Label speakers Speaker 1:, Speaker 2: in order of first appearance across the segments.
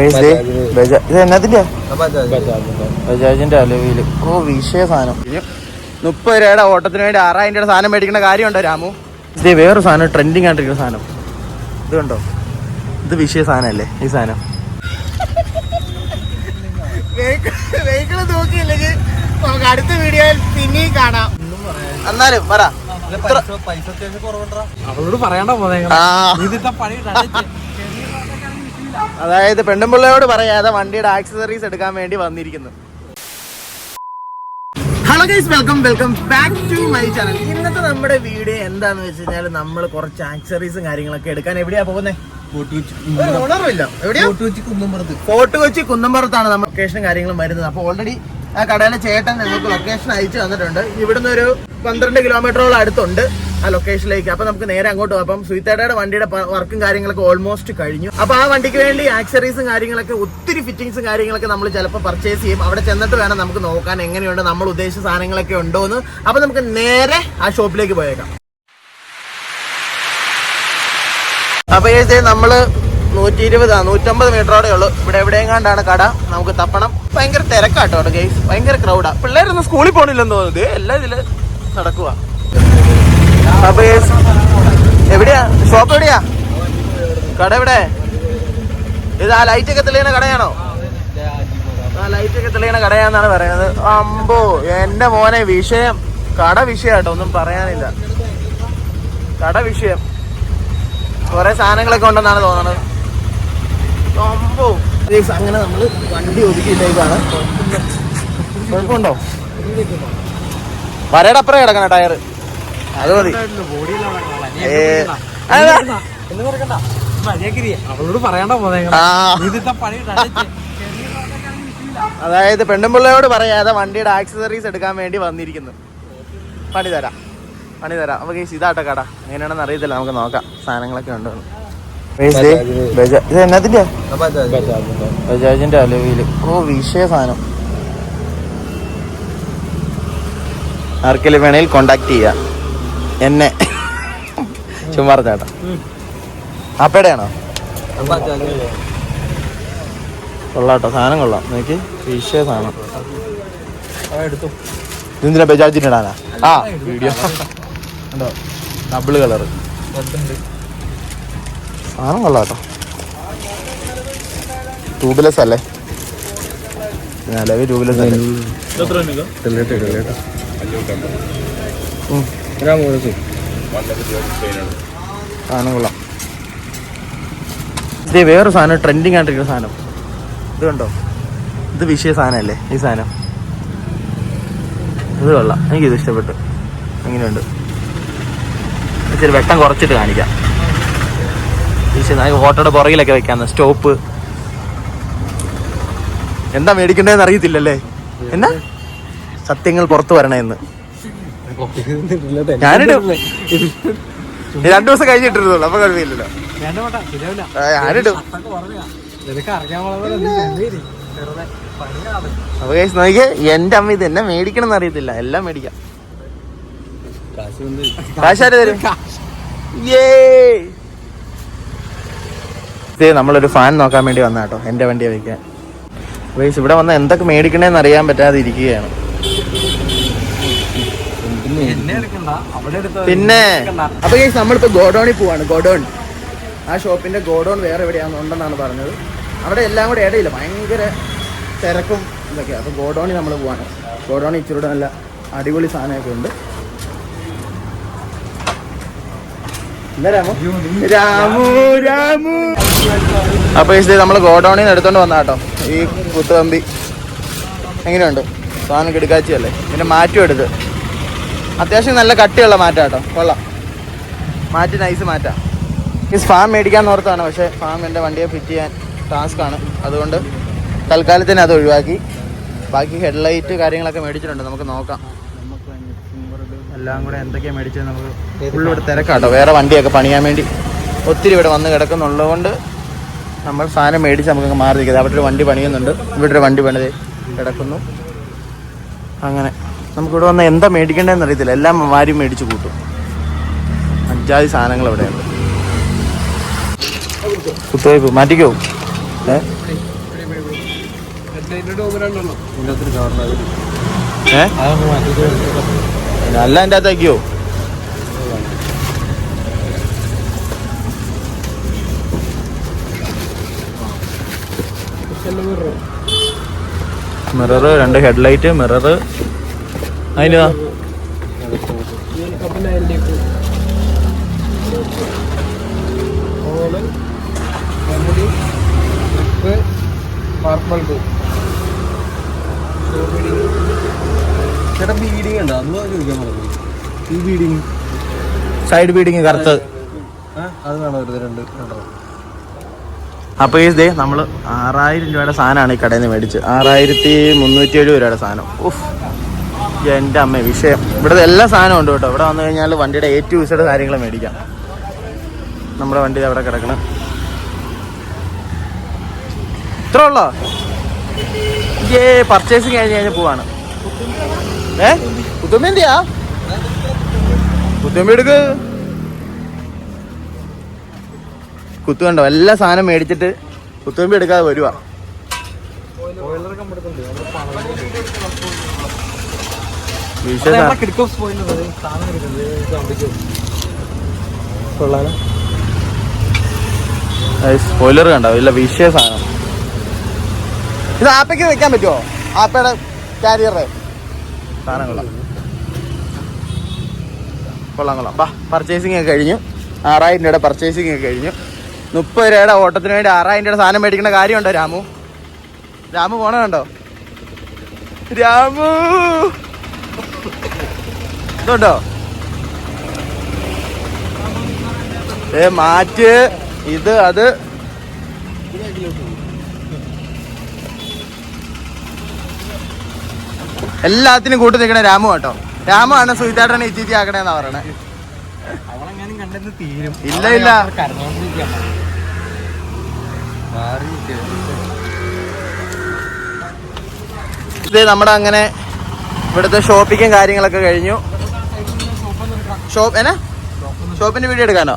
Speaker 1: ഇത് എന്നതിന്റെ ബജാജിന്റെ അലവില്. ഓ വിഷയ സാധനം. 30 രൂപയുടെ ഓട്ടത്തിന് വേണ്ടി 6000 രൂപയുടെ സാധനം മേടിക്കേണ്ട കാര്യമുണ്ടോ രാമു? ഇത് വേറൊരു സാധനം ട്രെൻഡിങ് ആയിട്ടിരിക്കുന്ന സാധനം. ഇത് കണ്ടോ? ഇത് വിഷയ സാധനല്ലേ ഈ സാധനം? വെഹിക്കിള് നോക്കിയില്ലെങ്കിൽ നമുക്ക് അടുത്ത വീഡിയോയിൽ പിന്നെയും കാണാം. എന്നാലും പറ,
Speaker 2: അവളോട് പറയണ്ട പോലെ.
Speaker 1: അതായത് പെണ്ണുമ്പിള്ളയോട് പറയാതെ വണ്ടിയുടെ ആക്സസറീസ് എടുക്കാൻ വേണ്ടി വന്നിരിക്കുന്നു. Hello guys, welcome back to my channel. ഇന്നത്തെ നമ്മുടെ വീഡിയോ എന്താന്ന് വെച്ച് കഴിഞ്ഞാൽ നമ്മൾ കുറച്ച് ആക്സസറീസും കാര്യങ്ങളൊക്കെ എടുക്കാൻ എവിടെയാ പോകുന്നത്? ഉണർവില്ല. എവിടെയാ? ഫോർട്ട് കൊച്ചി കുന്നംപുറത്താണ് നമ്മൾ ലൊക്കേഷനും കാര്യങ്ങളും വരുന്നത്. അപ്പൊ ഓൾറെഡി ആ കടയിലെ ചേട്ടൻ ഞങ്ങൾക്ക് ലൊക്കേഷൻ അയച്ചു തന്നിട്ടുണ്ട്. ഇവിടുന്ന് ഒരു 12 കിലോമീറ്ററോളം അടുത്തുണ്ട് ആ ലൊക്കേഷനിലേക്ക്. അപ്പൊ നമുക്ക് നേരെ അങ്ങോട്ട് പോകാം. അപ്പം സുഹിത്തേടയുടെ വണ്ടിയുടെ വർക്കും കാര്യങ്ങളൊക്കെ ഓൾമോസ്റ്റ് കഴിഞ്ഞു. അപ്പൊ ആ വണ്ടിക്ക് വേണ്ടി ആക്സസറീസും കാര്യങ്ങളൊക്കെ ഒത്തിരി ഫിറ്റിംഗ്സും കാര്യങ്ങളൊക്കെ നമ്മൾ ചിലപ്പോൾ പർച്ചേസ് ചെയ്യും. അവിടെ ചെന്നിട്ട് വേണം നമുക്ക് നോക്കാൻ എങ്ങനെയുണ്ട്, നമ്മൾ ഉദ്ദേശിച്ച സാധനങ്ങളൊക്കെ ഉണ്ടോ എന്ന്. അപ്പൊ നമുക്ക് നേരെ ആ ഷോപ്പിലേക്ക് പോയേക്കാം. അപ്പൊ നമ്മള് 120-150 മീറ്ററോടെ ഉള്ളു. ഇവിടെ എവിടെയെങ്ങാണ്ടാണ് കട. നമുക്ക് തപ്പണം. ഭയങ്കര തിരക്കാട്ടോ ഗൈസ്, ഭയങ്കര ക്രൗഡാ. പിള്ളേരൊന്നും സ്കൂളിൽ പോണില്ലെന്ന് തോന്നുന്നത്. എല്ലാം ഇതില് നടക്കുക. അപ്പൊ എവിടെയാ ഷോപ്പ്? എവിടെയാ കട? എവിടെ? ഇത് ആ ലൈറ്റ് ഒക്കെ തെളിയുന്ന കടയാണോ? ആ ലൈറ്റ് ഒക്കെ തെളിയുന്ന കടയാന്നാണ് പറയുന്നത്. അമ്പോ എന്റെ മോനെ, വിഷയം കട വിഷയാട്ടോ, ഒന്നും പറയാനില്ല. കട വിഷയം. കുറെ സാധനങ്ങളൊക്കെ ഉണ്ടെന്നാണ് തോന്നുന്നത്. അമ്പോ അങ്ങനെ നമ്മള് വണ്ടി ഒതുക്കിയിട്ടേക്കാണ്. കുഴപ്പമുണ്ടോ? വരയുടെ അപ്പുറം കിടക്കണ ടയറ്, അത് മതി.
Speaker 2: അവളോട് പറയണ്ട പോലെ.
Speaker 1: അതായത് പെണ്ണുമ്പിള്ളയോട് പറയാതെ വണ്ടിയുടെ ആക്സസറീസ് എടുക്കാൻ വേണ്ടി വന്നിരിക്കുന്നു. പണി തരാം. അപ്പൊ ഇതാട്ടോ കട. എങ്ങനെയാണെന്ന് അറിയത്തില്ല, നമുക്ക് നോക്കാം. സാധനങ്ങളൊക്കെ ഉണ്ടോ? ഇത് എന്നതിന്റെ? ബജാജിന്റെ അലവില്. ഓ വിഷയ സാധനം. ആർക്കെങ്കിലും വേണേൽ കോണ്ടാക്ട് ചെയ്യാം എന്നെ. ചുമ്മാ ചേട്ടാ. അപ്പയുടെയാണോ? കൊള്ളാട്ടോ, സാധനം കൊള്ളാം. നോക്കി, വിഷയ സാധനം. ഇതിന്തിനാ? ബജാജിന്റെ ഇടാനാ? ആ വീഡിയോ ഉണ്ടോ? ഡബിള് കളറ് സാധനം കൊള്ളാട്ടോ. ട്യൂബ്ലെസ് അല്ലേ? നിലവിൽ ട്യൂബ്ലെസ് അല്ലേ? സാധനം കൊള്ളാം. ഇത് വേറൊരു സാധനം ട്രെൻഡിങ് ആയിട്ടിരിക്കുന്ന സാധനം. ഇത് കണ്ടോ? ഇത് വിഷയ സാധനമല്ലേ ഈ സാധനം? ഇത് കൊള്ളാം, എനിക്കിത് ഇഷ്ടപ്പെട്ടു. എങ്ങനെയുണ്ട്? ഇച്ചിരി വെട്ടം കുറച്ചിട്ട് കാണിക്കാം. ഓട്ടോയുടെ പുറകിലൊക്കെ വെക്കാന്ന്. സ്റ്റോപ്പ്. എന്താ മേടിക്കണ്ടേന്ന് അറിയത്തില്ലല്ലേ? എന്നാ സത്യങ്ങൾ പുറത്തു വരണേന്ന് ഞാനിടും. 2 ദിവസം കഴിഞ്ഞിട്ടിരുന്നുള്ളൂ, അപ്പൊ കുഴപ്പമില്ലല്ലോ. ഞാനിടും. അപ്പൊ നോക്കിയേ, എന്റെ അമ്മ ഇത് എന്നെ മേടിക്കണം എന്ന് അറിയത്തില്ല. എല്ലാം മേടിക്കാം. കാശാര് തരും. നമ്മളൊരു ഫാൻ നോക്കാൻ വേണ്ടി വന്ന കേട്ടോ, എന്റെ വണ്ടിയെ വയ്ക്കാൻ. വയസ്സ് ഇവിടെ വന്ന എന്തൊക്കെ മേടിക്കണേന്ന് അറിയാൻ പറ്റാതെ ഇരിക്കുകയാണ്. പിന്നെ അപ്പൊ നമ്മളിപ്പോ ഗോഡൌണിൽ പോവാണ്. ഗോഡൌൺ, ആ ഷോപ്പിന്റെ ഗോഡൌൺ വേറെ എവിടെയാണെന്നുണ്ടെന്നാണ് പറഞ്ഞത്. അവിടെ എല്ലാം കൂടെ ഇടയില്ല, ഭയങ്കര തിരക്കും ഇതൊക്കെയാണ്. അപ്പൊ ഗോഡൌണിൽ നമ്മൾ പോവാണ്. ഗോഡൌണിൽ ഇച്ചിരൂടെ നല്ല അടിപൊളി സാധനമൊക്കെ ഉണ്ട്. അപ്പൊ നമ്മള് ഗോഡൌണിൽ നിന്ന് എടുത്തോണ്ട് വന്ന കേട്ടോ ഈ കുത്തുകമ്പി. എങ്ങനെയുണ്ട് സാധനം? കിടക്കാച്ചിയല്ലേ. പിന്നെ മാറ്റും എടുത്ത്. അത്യാവശ്യം നല്ല കട്ടിയുള്ള മാറ്റാ കേട്ടോ, കൊള്ളാം. മാറ്റ് നൈസ് മാറ്റാ. ഈ ഫാം മേടിക്കാന്ന് ഓർത്താണ്, പക്ഷെ ഫാം എൻ്റെ വണ്ടിയെ ഫിറ്റ് ചെയ്യാൻ ടാസ്ക് ആണ്. അതുകൊണ്ട് തൽക്കാലത്തിന് അത് ഒഴിവാക്കി. ബാക്കി ഹെഡ്ലൈറ്റ് കാര്യങ്ങളൊക്കെ മേടിച്ചിട്ടുണ്ട്. നമുക്ക് നോക്കാം എല്ലാം കൂടെ എന്തൊക്കെയാണ് മേടിച്ചത്. നമുക്ക് ഫുള്ളിവിടെ തിരക്കാട്ടോ. വേറെ വണ്ടിയൊക്കെ പണിയാൻ വേണ്ടി ഒത്തിരി ഇവിടെ വന്ന് കിടക്കുന്നുള്ളതുകൊണ്ട് നമ്മൾ സാധനം മേടിച്ച് നമുക്ക് മാറി നിൽക്കുന്നത്. അവിടെ ഒരു വണ്ടി പണിയുന്നുണ്ട്, ഇവിടെ ഒരു വണ്ടി പണിത് കിടക്കുന്നു. അങ്ങനെ നമുക്കിവിടെ വന്ന് എന്താ മേടിക്കേണ്ടതെന്ന് അറിയത്തില്ല. എല്ലാം വാരി മേടിച്ച് കൂട്ടും. 5 സാധനങ്ങൾ ഇവിടെയുണ്ട്. കുത്തുവയ്പ്പ് മാറ്റിക്കോ. അല്ല എൻ്റെ അകത്തേക്കോ മിറർ, 2 ഹെഡ്ലൈറ്റ്, മിറർ. അതിന് സൈഡ് ബീഡിങ് കറുത്ത്. അപ്പോൾ ഇതേ നമ്മൾ 6000 രൂപയുടെ സാധനമാണ് ഈ കടയിൽ നിന്ന് മേടിച്ച്. 6307 രൂപയുടെ സാധനം. ഉഫ്, എൻ്റെ അമ്മ വിഷയം. ഇവിടുത്തെ എല്ലാ സാധനവും ഉണ്ട് കേട്ടോ. ഇവിടെ വന്നു കഴിഞ്ഞാൽ വണ്ടിയുടെ A to Z കാര്യങ്ങൾ മേടിക്കാം. നമ്മുടെ വണ്ടി അവിടെ കിടക്കണം. ഇത്ര ഉള്ളോ? പർച്ചേസിങ് കഴിഞ്ഞ് പോവാണ്. പുത്തുമ്പി എന്തിയാ? പുത്തുമ്പി എടുക്ക്. കുത്തു കണ്ടോ, എല്ലാ സാധനം മേടിച്ചിട്ട് കുത്തുമ്പി എടുക്കാതെ വരുവാ. സ്പോയിലർ കണ്ടോ, ഇല്ല വിഷയ സാധനം. ഇത് ആപ്പയ്ക്ക് വെക്കാൻ പറ്റുമോ? ആപ്പയുടെ കാരിയറെ സാധനം കൊള്ളാം. ബാ, പർച്ചേസിങ് ഒക്കെ കഴിഞ്ഞു. 6000 രൂപയുടെ പർച്ചേസിങ് ഒക്കെ കഴിഞ്ഞു. 30 രൂപയുടെ ഓട്ടത്തിന് വേണ്ടി 6000 രൂപയുടെ സാധനം മേടിക്കേണ്ട കാര്യമുണ്ടോ? രാമു പോണ കണ്ടോ? രാമു ഇതുണ്ടോ? മാറ്റ്, ഇത് അത്. എല്ലാത്തിനും കൂട്ടി നിൽക്കണേ രാമു കേട്ടോ. രാമു ആണ് സുഹിതാട്ടനെ ഇച്ചിരി ആക്കണേന്നാ പറയണേ. ഇല്ല ഇത് നമ്മുടെ അങ്ങനെ ഇവിടുത്തെ ഷോപ്പിങ്ങും കാര്യങ്ങളൊക്കെ കഴിഞ്ഞു. ഷോപ്പിന്റെ വീഡിയോ എടുക്കാനോ?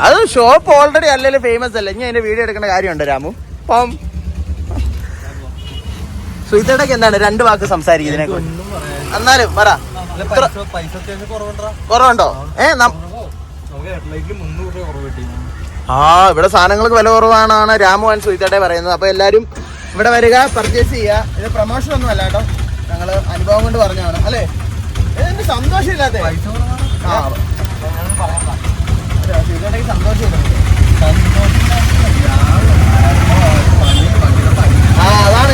Speaker 1: അത് ഷോപ്പ് ഓൾറെഡി അല്ലെങ്കിലും ഫേമസ് അല്ലേ, ഇനി അതിന്റെ വീഡിയോ എടുക്കേണ്ട കാര്യമുണ്ടോ രാമു? അപ്പം സുഹിതേട്ടക്ക് എന്താണ് 2 വാക്ക് സംസാരിക്കുന്നതിനെ കുറിച്ച്? എന്നാലും പറ, കുറവുണ്ടോ? ഇവിടെ സാധനങ്ങൾക്ക് വില കുറവാണെന്നാണ് രാമു ആൻഡ് സുഹിതേട്ടെ പറയുന്നത്. അപ്പൊ എല്ലാരും ഇവിടെ വരിക, പർച്ചേസ് ചെയ്യുക. ഇത് പ്രൊമോഷൻ ഒന്നും അല്ല കേട്ടോ, ഞങ്ങള് അനുഭവം കൊണ്ട് പറഞ്ഞാണ് അല്ലേ. ഇതെന്ത് സന്തോഷമില്ലാത്ത സുഹിതേട്ടക്ക് സന്തോഷമില്ല. അതാണ്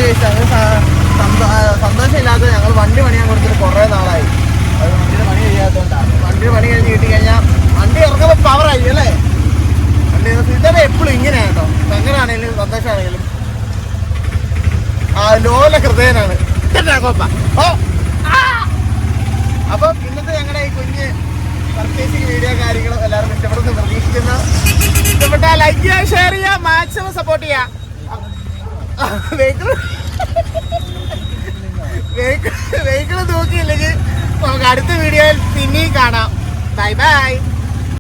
Speaker 1: സന്തോഷമില്ലാത്തത്. ഞങ്ങൾ വണ്ടി പണിയാൻ കൊടുത്തിട്ട് കുറേ നാളായി. അത് വണ്ടിയുടെ പണി കഴിയാത്തതുകൊണ്ടാണ്. വണ്ടിയുടെ പണി കഴിഞ്ഞ് കിട്ടിക്കഴിഞ്ഞാൽ വണ്ടി ഇറങ്ങുമ്പോൾ പവറായി അല്ലേ. വണ്ടി ഇതേ എപ്പോഴും ഇങ്ങനെയാണ് കേട്ടോ. എങ്ങനെയാണെങ്കിലും സന്തോഷമാണെങ്കിലും ലോല ഹൃദയനാണ്. അപ്പം ഇന്നത്തെ ഞങ്ങളുടെ ഈ കുഞ്ഞ് പർച്ചേസിങ് വീഡിയോ കാര്യങ്ങളും എല്ലാവർക്കും ഇഷ്ടപ്പെടുന്നു പ്രതീക്ഷിക്കുന്നു. ഇഷ്ടപ്പെട്ടാൽ ലൈക്ക് ചെയ്യുക, ഷെയർ ചെയ്യുക, മാക്സിമം സപ്പോർട്ട് ചെയ്യുക. വെഹിക്കിള് നോക്കിയില്ലെങ്കിൽ നമുക്ക് അടുത്ത വീഡിയോയിൽ പിന്നെയും കാണാം. Bye bye.